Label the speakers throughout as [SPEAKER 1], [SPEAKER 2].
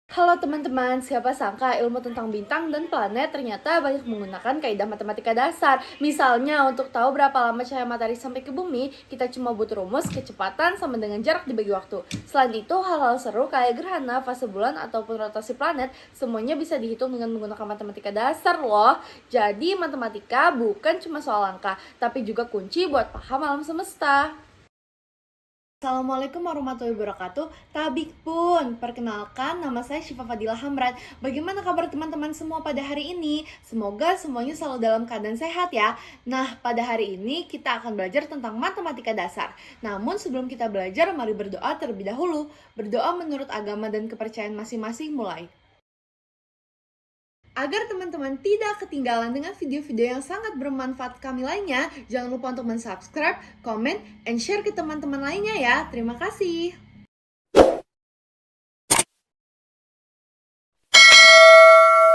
[SPEAKER 1] Halo teman-teman, siapa sangka ilmu tentang bintang dan planet ternyata banyak menggunakan kaidah matematika dasar. Misalnya, untuk tahu berapa lama cahaya matahari sampai ke bumi, kita cuma butuh rumus kecepatan sama dengan jarak dibagi waktu. Selain itu, hal-hal seru kayak gerhana, fase bulan, ataupun rotasi planet, semuanya bisa dihitung dengan menggunakan matematika dasar loh. Jadi, matematika bukan cuma soal angka, tapi juga kunci buat paham alam semesta. Assalamualaikum warahmatullahi wabarakatuh. Tabik pun, perkenalkan nama saya Syifa Fadilah Hamran. Bagaimana kabar teman-teman semua pada hari ini? Semoga semuanya selalu dalam keadaan sehat ya. Nah, pada hari ini kita akan belajar tentang matematika dasar. Namun sebelum kita belajar, mari berdoa terlebih dahulu. Berdoa menurut agama dan kepercayaan masing-masing mulai. Agar teman-teman tidak ketinggalan dengan video-video yang sangat bermanfaat kami lainnya, jangan lupa untuk subscribe, komen, and share ke teman-teman lainnya ya. Terima kasih.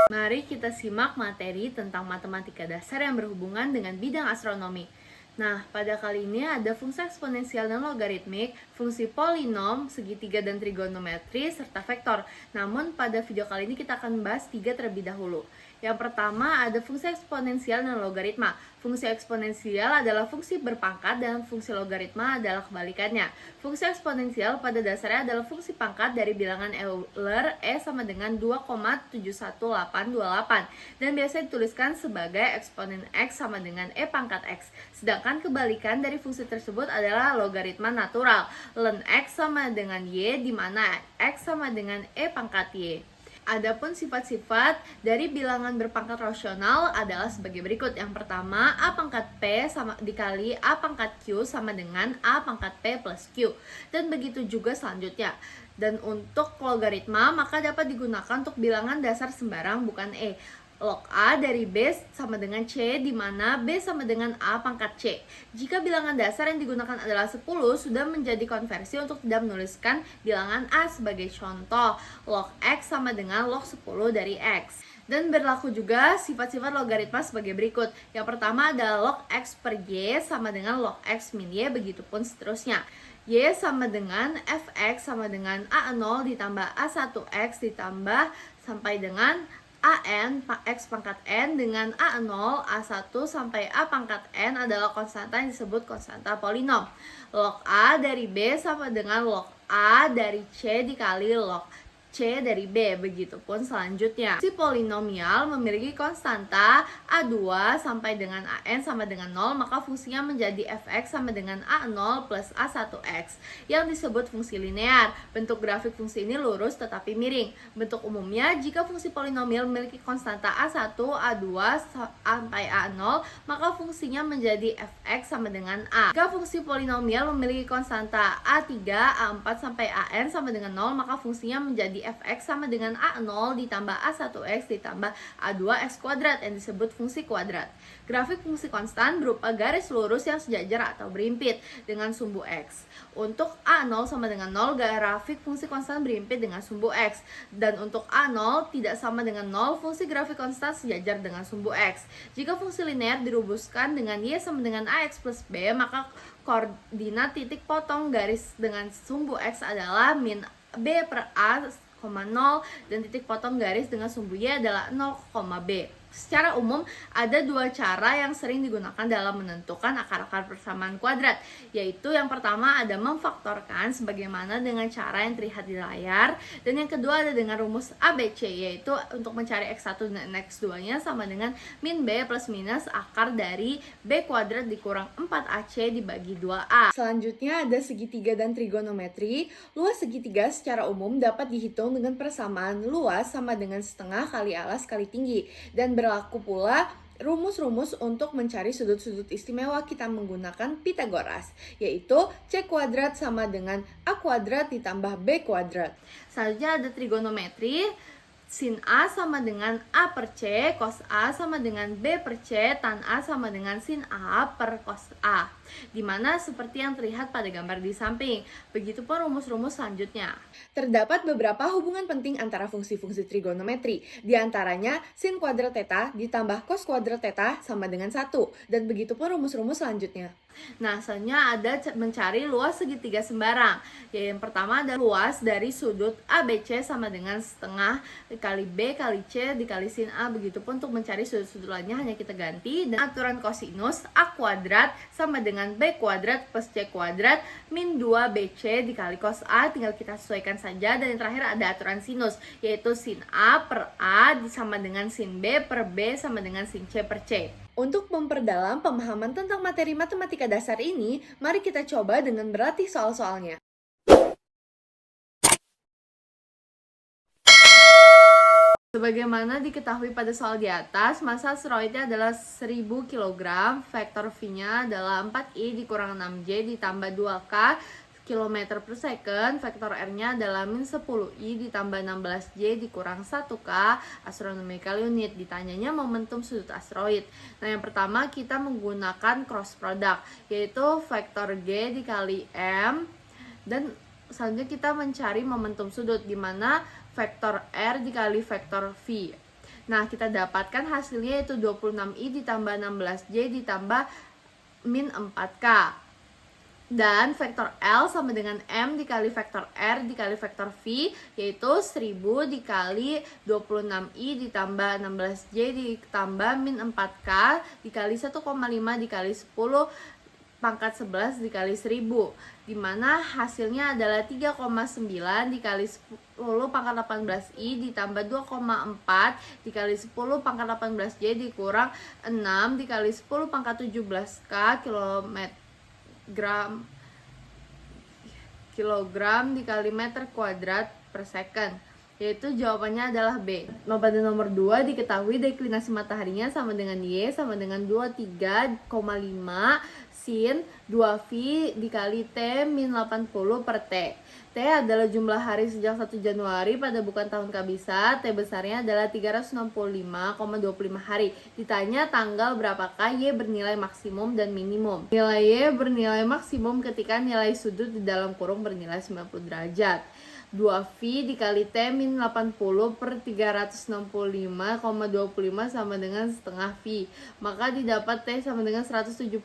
[SPEAKER 1] Mari kita simak materi tentang matematika dasar yang berhubungan dengan bidang astronomi. Nah, pada kali ini ada fungsi eksponensial dan logaritmik, fungsi polinom, segitiga dan trigonometri, serta vektor. Namun, pada video kali ini kita akan membahas 3 terlebih dahulu. Yang pertama ada fungsi eksponensial dan logaritma. Fungsi eksponensial adalah fungsi berpangkat dan fungsi logaritma adalah kebalikannya. Fungsi eksponensial pada dasarnya adalah fungsi pangkat dari bilangan Euler E sama dengan 2,71828 dan biasa dituliskan sebagai eksponen X sama dengan E pangkat X. Sedangkan kebalikan dari fungsi tersebut adalah logaritma natural. Ln X sama dengan Y di mana X sama dengan E pangkat Y. Adapun sifat-sifat dari bilangan berpangkat rasional adalah sebagai berikut. Yang pertama, A pangkat P sama dikali A pangkat Q sama dengan A pangkat P plus Q. Dan begitu juga selanjutnya. Dan untuk logaritma, maka dapat digunakan untuk bilangan dasar sembarang bukan E. Log A dari B sama dengan C, di mana B sama dengan A pangkat C. Jika bilangan dasar yang digunakan adalah 10, sudah menjadi konversi untuk tidak menuliskan bilangan A sebagai contoh. Log X sama dengan log 10 dari X. Dan berlaku juga sifat-sifat logaritma sebagai berikut. Yang pertama adalah log X per Y sama dengan log X min Y, begitupun seterusnya. Y sama dengan Fx sama dengan A0 ditambah A1X ditambah sampai dengan AN X pangkat N dengan A0, A1 sampai A pangkat N adalah konstanta yang disebut konstanta polinom. Log A dari B sama dengan log A dari C dikali log C dari B, begitupun selanjutnya. Si polinomial memiliki konstanta A2 sampai dengan AN sama dengan 0, maka fungsinya menjadi Fx sama dengan A0 plus A1X yang disebut fungsi linear. Bentuk grafik fungsi ini lurus tetapi miring. Bentuk umumnya, jika fungsi polinomial memiliki konstanta A1, A2 sampai A0, maka fungsinya menjadi Fx sama dengan A. Jika fungsi polinomial memiliki konstanta A3, A4 sampai AN sama dengan 0, maka fungsinya menjadi Fx sama dengan A0 ditambah A1X ditambah A2X kuadrat yang disebut fungsi kuadrat. Grafik fungsi konstan berupa garis lurus yang sejajar atau berimpit dengan sumbu X. Untuk A0 sama dengan 0, grafik fungsi konstan berimpit dengan sumbu X. Dan untuk A0 tidak sama dengan 0, fungsi grafik konstan sejajar dengan sumbu X. Jika fungsi linear dirumuskan dengan Y sama dengan AX plus B, maka koordinat titik potong garis dengan sumbu X adalah min B per A, 0, dan titik potong garis dengan sumbu Y adalah 0, B. Secara umum, ada dua cara yang sering digunakan dalam menentukan akar-akar persamaan kuadrat, yaitu yang pertama ada memfaktorkan sebagaimana dengan cara yang terlihat di layar, dan yang kedua ada dengan rumus ABC, yaitu untuk mencari X1 dan X2-nya sama dengan min B plus minus akar dari B kuadrat dikurang 4AC dibagi 2A. Selanjutnya ada segitiga dan trigonometri. Luas segitiga secara umum dapat dihitung dengan persamaan luas sama dengan setengah kali alas kali tinggi, dan berlaku pula rumus-rumus untuk mencari sudut-sudut istimewa kita menggunakan Pitagoras, yaitu C kuadrat sama dengan A kuadrat ditambah B kuadrat. Selanjutnya ada trigonometri. Sin A sama dengan A per C, cos A sama dengan B per C, tan A sama dengan sin A per cos A. Dimana seperti yang terlihat pada gambar di samping. Begitupun rumus-rumus selanjutnya. Terdapat beberapa hubungan penting antara fungsi-fungsi trigonometri. Di antaranya sin kuadrat theta ditambah cos kuadrat theta sama dengan 1. Dan begitupun rumus-rumus selanjutnya. Nah, selanjutnya ada mencari luas segitiga sembarang. Yang pertama ada luas dari sudut ABC sama dengan setengah dikali B kali C dikali sin A. Begitupun untuk mencari sudut-sudut lainnya hanya kita ganti. Dan aturan kosinus A kuadrat sama dengan B kuadrat plus C kuadrat min 2BC dikali cos A. Tinggal kita sesuaikan saja. Dan yang terakhir ada aturan sinus, yaitu sin A per A sama dengan sin B per B sama dengan sin C per C. Untuk memperdalam pemahaman tentang materi matematika dasar ini, mari kita coba dengan berlatih soal-soalnya. Sebagaimana diketahui pada soal di atas, massa asteroidnya adalah 1000 kg, vektor V-nya adalah 4i dikurang 6j ditambah 2k km per second, vektor R-nya adalah min 10i ditambah 16j dikurang 1k astronomical unit. Ditanyanya momentum sudut asteroid. Nah, yang pertama kita menggunakan cross product, yaitu vektor G dikali M, dan selanjutnya kita mencari momentum sudut, di mana vektor R dikali vektor V. Nah, kita dapatkan hasilnya yaitu 26i ditambah 16j ditambah min 4k. Dan vektor L sama dengan M dikali vektor R dikali vektor V, yaitu 1000 dikali 26i ditambah 16j ditambah min 4k dikali 1,5 dikali 10 pangkat 11 dikali 1000, dimana hasilnya adalah 3,9 dikali 10 pangkat 18i ditambah 2,4 dikali 10 pangkat 18j dikurang 6 dikali 10 pangkat 17k kilogram dikali meter kuadrat per second, yaitu jawabannya adalah B. Pada nomor 2 diketahui deklinasi mataharinya sama dengan Y sama dengan 23,5 sin 2V dikali T min 80 per T. T adalah jumlah hari sejak 1 Januari pada bukan tahun kabisat. T besarnya adalah 365,25 hari. Ditanya tanggal berapakah Y bernilai maksimum dan minimum. Nilai Y bernilai maksimum ketika nilai sudut di dalam kurung bernilai 90 derajat. 2V dikali T min 80 per 365,25 sama dengan setengah V. Maka didapat T sama dengan 171,3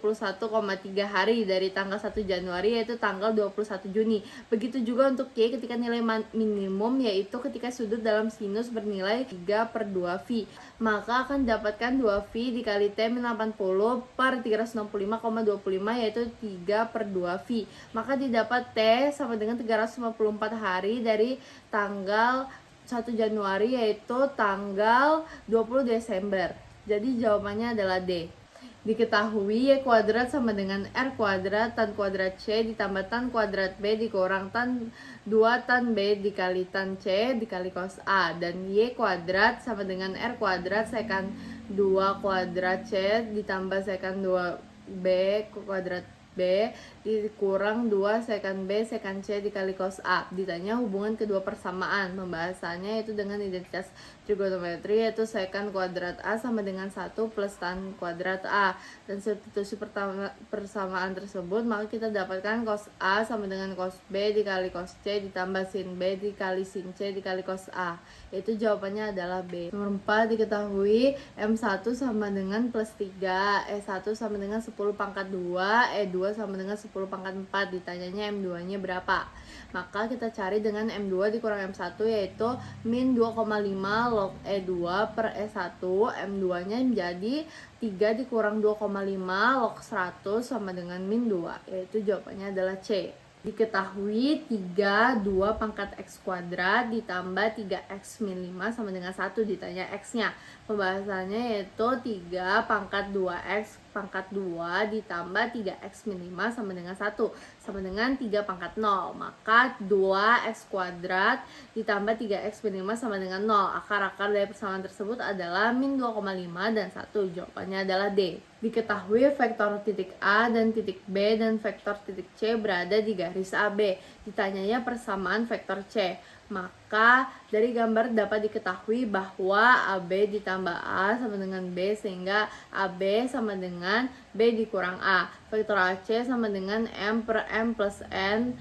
[SPEAKER 1] hari dari tanggal 1 Januari yaitu tanggal 21 Juni. Begitu juga untuk Y ketika nilai minimum, yaitu ketika sudut dalam sinus bernilai 3 per 2V. Maka akan didapatkan 2V dikali T min 80 per 365,25 yaitu 3 per 2V. Maka didapat T sama dengan 354 hari dari tanggal 1 Januari yaitu tanggal 20 Desember. Jadi jawabannya adalah D. Diketahui Y kuadrat sama dengan R kuadrat tan kuadrat C ditambah tan kuadrat B dikurang tan 2 tan B dikali tan C dikali cos A, dan Y kuadrat sama dengan R kuadrat sekan 2 kuadrat C ditambah sekan 2 B kuadrat B dikurang 2 sekan B sekan C dikali cos A. Ditanya hubungan kedua persamaan. Pembahasannya itu dengan identitas trigonometri, yaitu sekan kuadrat A sama dengan 1 plus tan kuadrat A. Dan substitusi persamaan tersebut, maka kita dapatkan cos A sama dengan cos B dikali cos C ditambah sin B dikali sin C dikali cos A. Itu jawabannya adalah B. Nomor 4 diketahui M1 sama dengan plus 3, E1 sama dengan 10 pangkat 2, E2 sama dengan 10 pangkat 4. Ditanyanya M2 nya berapa? Maka kita cari dengan M2 dikurang M1, yaitu min 2,5 log E2 per E1. M2 nya menjadi 3 dikurang 2,5 log 100 sama dengan min 2, yaitu jawabannya adalah C. Diketahui 3, 2 pangkat X kuadrat ditambah 3X min 5 sama dengan 1. Ditanya X-nya. Pembahasannya yaitu 3 pangkat 2X pangkat 2 ditambah 3X min 5 sama dengan 1 sama dengan 3 pangkat 0. Maka 2X kuadrat ditambah 3X min 5 sama dengan 0. Akar-akar dari persamaan tersebut adalah min 2,5 dan 1. Jawabannya adalah D. Diketahui vektor titik A dan titik B dan vektor titik C berada di garis AB. Ditanyanya persamaan vektor C. Maka dari gambar dapat diketahui bahwa AB ditambah A sama dengan B, sehingga AB sama dengan B dikurang A. Vektor AC sama dengan M per M plus N.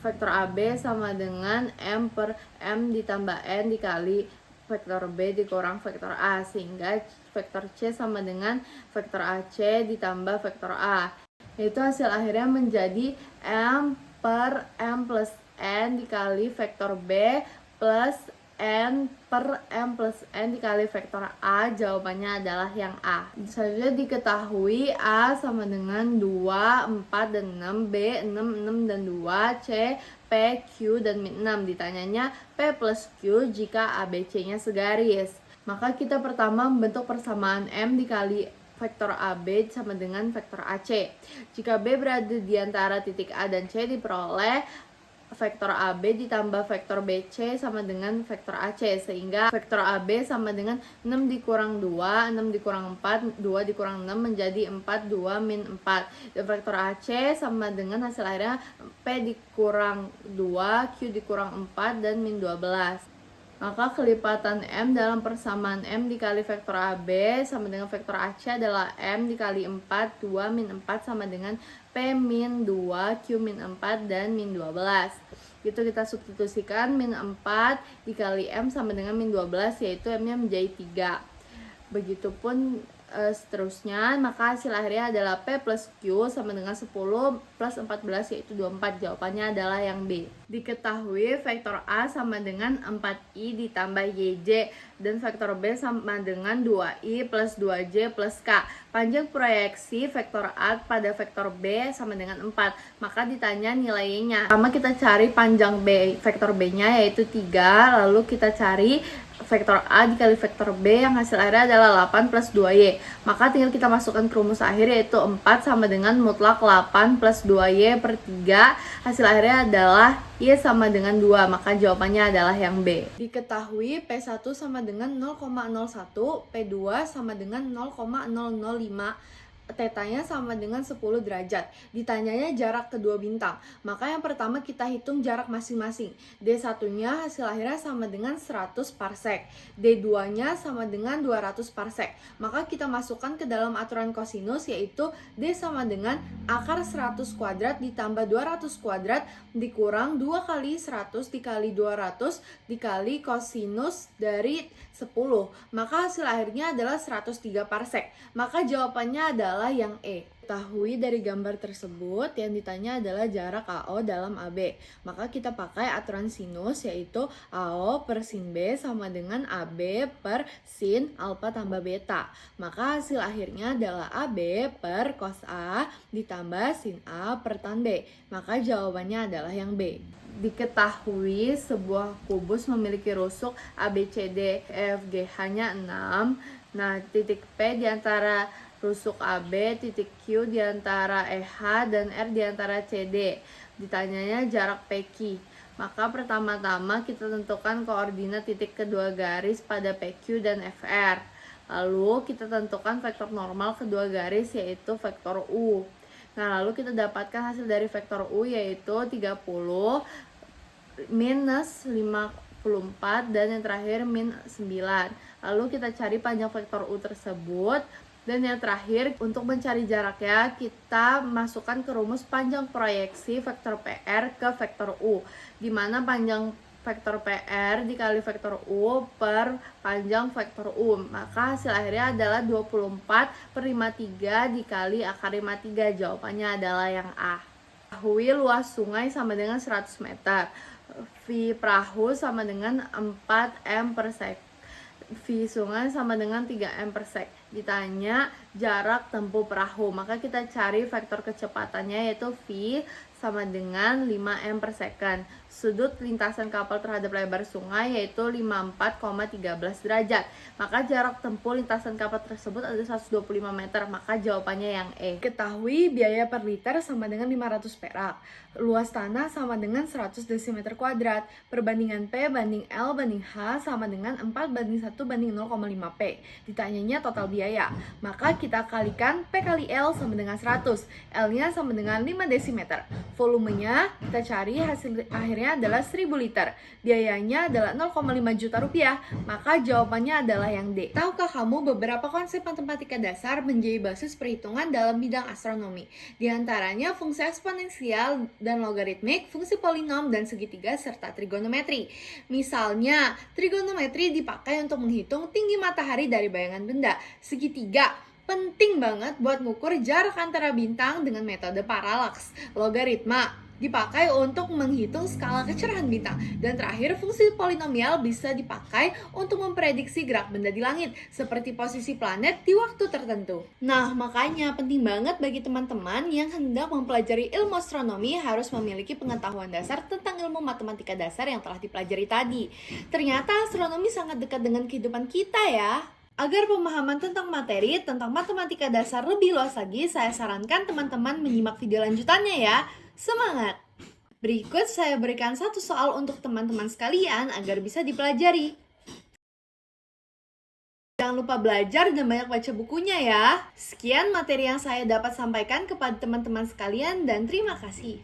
[SPEAKER 1] Vektor AB sama dengan M per M ditambah N dikali vektor B dikurang vektor A, sehingga vektor C sama dengan vektor AC ditambah vektor A. yaitu hasil akhirnya menjadi M per M plus N dikali vektor B plus N per M plus N dikali vektor A. Jawabannya adalah yang A. Selanjutnya diketahui A sama dengan 2, 4, dan 6, B 6, 6, dan 2, C P, Q, dan min 6. Ditanyanya P plus Q jika ABC-nya segaris. Maka kita pertama membentuk persamaan M dikali vektor AB sama dengan vektor AC. Jika B berada di antara titik A dan C, diperoleh vektor AB ditambah vektor BC sama dengan vektor AC, sehingga vektor AB sama dengan 6 dikurang 2, 6 dikurang 4, 2 dikurang 6 menjadi 4, 2, min 4. Dan vektor AC sama dengan hasil akhirnya P dikurang 2, Q dikurang 4, dan min 12. Maka kelipatan M dalam persamaan M dikali vektor AB sama dengan vektor AC adalah M dikali 4, 2 min 4 sama dengan P min 2, Q min 4, dan min 12. Itu kita substitusikan min 4 dikali M sama dengan min 12, yaitu M-nya menjadi 3. Begitupun seterusnya, maka hasil akhirnya adalah P plus Q sama dengan 10 plus 14, yaitu 24. Jawabannya adalah yang B. Diketahui vektor A sama dengan 4I ditambah YJ dan vektor B sama dengan 2I plus 2J plus K. Panjang proyeksi vektor A pada vektor B sama dengan 4. Maka ditanya nilainya. Pertama kita cari panjang B, vektor B-nya yaitu 3, lalu kita cari vektor A dikali vektor B yang hasil akhirnya adalah 8 plus 2Y. Maka tinggal kita masukkan ke rumus akhir, yaitu 4 sama dengan mutlak 8 plus 2Y per 3. Hasil akhirnya adalah Y sama dengan 2. Maka jawabannya adalah yang B. Diketahui P1 sama dengan 0,01, P2 sama dengan 0,005, tetanya sama dengan 10 derajat. Ditanyanya jarak kedua bintang. Maka yang pertama kita hitung jarak masing-masing. D1-nya hasil akhirnya sama dengan 100 parsec. D2-nya sama dengan 200 parsec. Maka kita masukkan ke dalam aturan kosinus, yaitu D sama dengan akar 100 kuadrat ditambah 200 kuadrat dikurang 2 kali 100 dikali 200 dikali kosinus dari 10. Maka hasil akhirnya adalah 103 parsec. Maka jawabannya adalah yang E. Ketahui dari gambar tersebut yang ditanya adalah jarak AO dalam AB. Maka kita pakai aturan sinus, yaitu AO per sin B sama dengan AB per sin alfa tambah beta. Maka hasil akhirnya adalah AB per cos A ditambah sin A per tan B. Maka jawabannya adalah yang B. Diketahui sebuah kubus memiliki rusuk ABCD EFG hanya 6. Nah, titik P di antara rusuk AB, titik Q di antara EH, dan R di antara CD. Ditanyanya jarak PQ. Maka pertama-tama kita tentukan koordinat titik kedua garis pada PQ dan FR. Lalu kita tentukan vektor normal kedua garis, yaitu vektor U. Nah, lalu kita dapatkan hasil dari vektor U, yaitu 30 minus 54 dan yang terakhir min 9. Lalu kita cari panjang vektor U tersebut. Dan yang terakhir, untuk mencari jaraknya, kita masukkan ke rumus panjang proyeksi vektor PR ke vektor U, di mana panjang vektor PR dikali vektor U per panjang vektor U. Maka hasil akhirnya adalah 24 per 53 dikali akar 53. Jawabannya adalah yang A. Ketahui luas sungai sama dengan 100 meter. V perahu sama dengan 4 M per sek. V sungai sama dengan 3 M per sek. Ditanya jarak tempuh perahu, maka kita cari vektor kecepatannya, yaitu V sama dengan 5 M per second. Sudut lintasan kapal terhadap lebar sungai yaitu 54,13 derajat. Maka jarak tempuh lintasan kapal tersebut ada 125 meter. Maka jawabannya yang E. Ketahui biaya per liter sama dengan 500 perak. Luas tanah sama dengan 100 desimeter kuadrat. Perbandingan P banding L banding H sama dengan 4 banding 1 banding 0,5 P. Ditanyanya total biaya. Maka kita kalikan P kali L sama dengan 100. L-nya sama dengan 5 desimeter. Volumenya kita cari, hasil akhirnya adalah 1000 liter. Biayanya adalah 0,5 juta rupiah. Maka jawabannya adalah yang D. Tahukah kamu beberapa konsep matematika dasar menjadi basis perhitungan dalam bidang astronomi? Di antaranya fungsi eksponensial dan logaritmik, fungsi polinom dan segitiga, serta trigonometri. Misalnya, trigonometri dipakai untuk menghitung tinggi matahari dari bayangan benda. Segitiga Penting banget buat ngukur jarak antara bintang dengan metode paralaks. Logaritma dipakai untuk menghitung skala kecerahan bintang. Dan terakhir, fungsi polinomial bisa dipakai untuk memprediksi gerak benda di langit, seperti posisi planet di waktu tertentu. Nah, makanya penting banget bagi teman-teman yang hendak mempelajari ilmu astronomi harus memiliki pengetahuan dasar tentang ilmu matematika dasar yang telah dipelajari tadi. Ternyata astronomi sangat dekat dengan kehidupan kita ya. Agar pemahaman tentang materi, tentang matematika dasar lebih luas lagi, saya sarankan teman-teman menyimak video lanjutannya ya. Semangat! Berikut saya berikan satu soal untuk teman-teman sekalian agar bisa dipelajari. Jangan lupa belajar dan banyak baca bukunya ya. Sekian materi yang saya dapat sampaikan kepada teman-teman sekalian dan terima kasih.